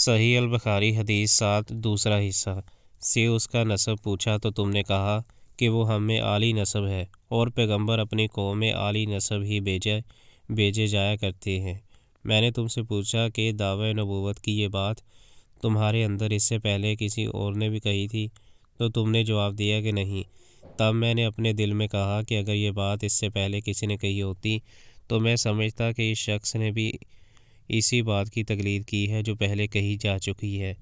صحیح البخاری حدیث 7 دوسرا حصہ سے اس کا نسب پوچھا تو تم نے کہا کہ وہ ہم میں عالی نسب ہے، اور پیغمبر اپنی قوم میں عالی نسب ہی بھیجے جایا کرتے ہیں۔ میں نے تم سے پوچھا کہ دعوی نبوت کی یہ بات تمہارے اندر اس سے پہلے کسی اور نے بھی کہی تھی، تو تم نے جواب دیا کہ نہیں۔ تب میں نے اپنے دل میں کہا کہ اگر یہ بات اس سے پہلے کسی نے کہی ہوتی تو میں سمجھتا کہ اس شخص نے بھی اسی بات کی تقلید کی ہے جو پہلے کہی جا چکی ہے۔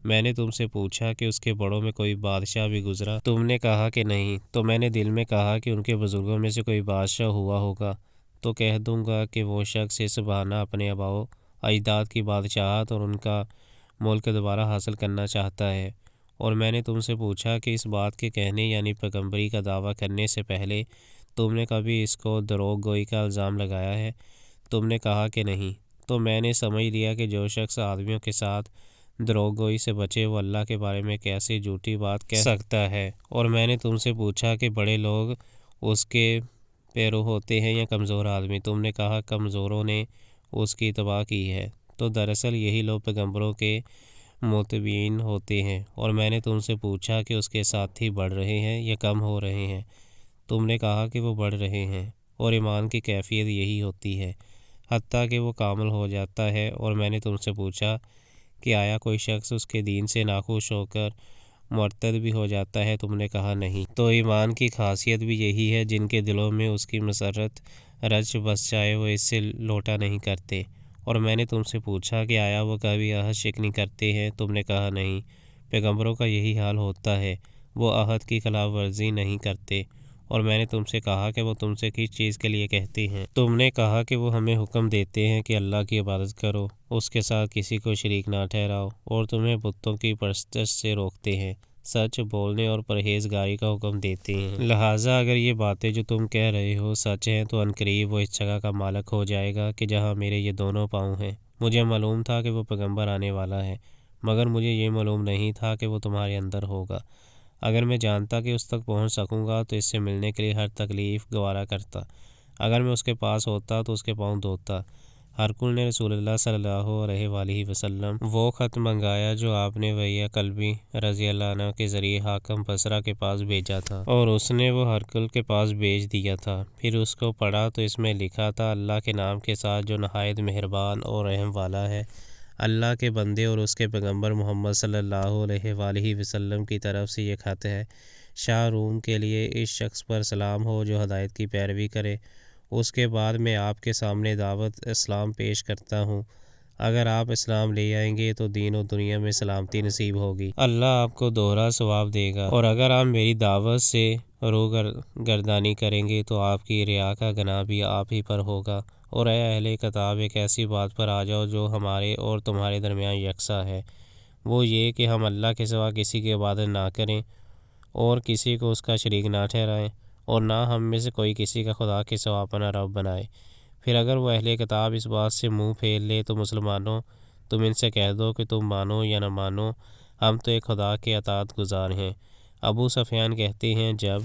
میں نے تم سے پوچھا کہ اس کے بڑوں میں کوئی بادشاہ بھی گزرا، تم نے کہا کہ نہیں۔ تو میں نے دل میں کہا کہ ان کے بزرگوں میں سے کوئی بادشاہ ہوا ہوگا تو کہہ دوں گا کہ وہ شخص اس بہانہ اپنے آباء و اجداد کی بادشاہت اور ان کا ملک دوبارہ حاصل کرنا چاہتا ہے۔ اور میں نے تم سے پوچھا کہ اس بات کے کہنے یعنی پیغمبری کا دعویٰ کرنے سے پہلے تم نے کبھی اس کو دروغ گوئی کا الزام لگایا ہے؟ تم نے کہا کہ نہیں۔ تو میں نے سمجھ لیا کہ جو شخص آدمیوں کے ساتھ دروغ گوئی سے بچے وہ اللہ کے بارے میں کیسے جھوٹی بات کہہ سکتا ہے۔ اور میں نے تم سے پوچھا کہ بڑے لوگ اس کے پیرو ہوتے ہیں یا کمزور آدمی؟ تم نے کہا کمزوروں نے اس کی اتباع کی ہے۔ تو دراصل یہی لوگ پیغمبروں کے متبعین ہوتے ہیں۔ اور میں نے تم سے پوچھا کہ اس کے ساتھی بڑھ رہے ہیں یا کم ہو رہے ہیں؟ تم نے کہا کہ وہ بڑھ رہے ہیں، اور ایمان کی کیفیت یہی ہوتی ہے حتیٰ کہ وہ کامل ہو جاتا ہے۔ اور میں نے تم سے پوچھا کہ آیا کوئی شخص اس کے دین سے ناخوش ہو کر مرتد بھی ہو جاتا ہے؟ تم نے کہا نہیں۔ تو ایمان کی خاصیت بھی یہی ہے، جن کے دلوں میں اس کی مسرت رچ بس جائے وہ اس سے لوٹا نہیں کرتے۔ اور میں نے تم سے پوچھا کہ آیا وہ کبھی عہد شکنی کرتے ہیں؟ تم نے کہا نہیں۔ پیغمبروں کا یہی حال ہوتا ہے، وہ عہد کی خلاف ورزی نہیں کرتے۔ اور میں نے تم سے کہا کہ وہ تم سے کس چیز کے لیے کہتے ہیں؟ تم نے کہا کہ وہ ہمیں حکم دیتے ہیں کہ اللہ کی عبادت کرو، اس کے ساتھ کسی کو شریک نہ ٹھہراؤ، اور تمہیں بتوں کی پرستش سے روکتے ہیں، سچ بولنے اور پرہیزگاری کا حکم دیتے ہیں۔ لہٰذا اگر یہ باتیں جو تم کہہ رہے ہو سچ ہیں تو عنقریب وہ اس جگہ کا مالک ہو جائے گا کہ جہاں میرے یہ دونوں پاؤں ہیں۔ مجھے معلوم تھا کہ وہ پیغمبر آنے والا ہے، مگر مجھے یہ معلوم نہیں تھا کہ وہ تمہارے اندر ہوگا۔ اگر میں جانتا کہ اس تک پہنچ سکوں گا تو اس سے ملنے کے لیے ہر تکلیف گوارا کرتا۔ اگر میں اس کے پاس ہوتا تو اس کے پاؤں دھوتا۔ ہرقل نے رسول اللہ صلی اللہ علیہ وآلہ وسلم وہ خط منگایا جو آپ نے وحیہ قلبی رضی اللہ عنہ کے ذریعے حاکم بصرہ کے پاس بھیجا تھا، اور اس نے وہ ہرقل کے پاس بھیج دیا تھا۔ پھر اس کو پڑھا تو اس میں لکھا تھا، اللہ کے نام کے ساتھ جو نہایت مہربان اور رحم والا ہے۔ اللہ کے بندے اور اس کے پیغمبر محمد صلی اللہ علیہ وآلہ وسلم کی طرف سے یہ خط ہے۔ شاہ روم کے لیے اس شخص پر سلام ہو جو ہدایت کی پیروی کرے۔ اس کے بعد میں آپ کے سامنے دعوت اسلام پیش کرتا ہوں۔ اگر آپ اسلام لے آئیں گے تو دین و دنیا میں سلامتی نصیب ہوگی، اللہ آپ کو دوہرا ثواب دے گا، اور اگر آپ میری دعوت سے روگردانی کریں گے تو آپ کی ریا کا گناہ بھی آپ ہی پر ہوگا۔ اور اے اہل کتاب، ایک ایسی بات پر آ جاؤ جو ہمارے اور تمہارے درمیان یکساں ہے، وہ یہ کہ ہم اللہ کے سوا کسی کی عبادت نہ کریں اور کسی کو اس کا شریک نہ ٹھہرائیں، اور نہ ہم میں سے کوئی کسی کا خدا کے سوا اپنا رب بنائے۔ پھر اگر وہ اہل کتاب اس بات سے منہ پھیر لے تو مسلمانوں، تم ان سے کہہ دو کہ تم مانو یا نہ مانو، ہم تو ایک خدا کے اطاعت گزار ہیں۔ ابو سفیان کہتے ہیں، جب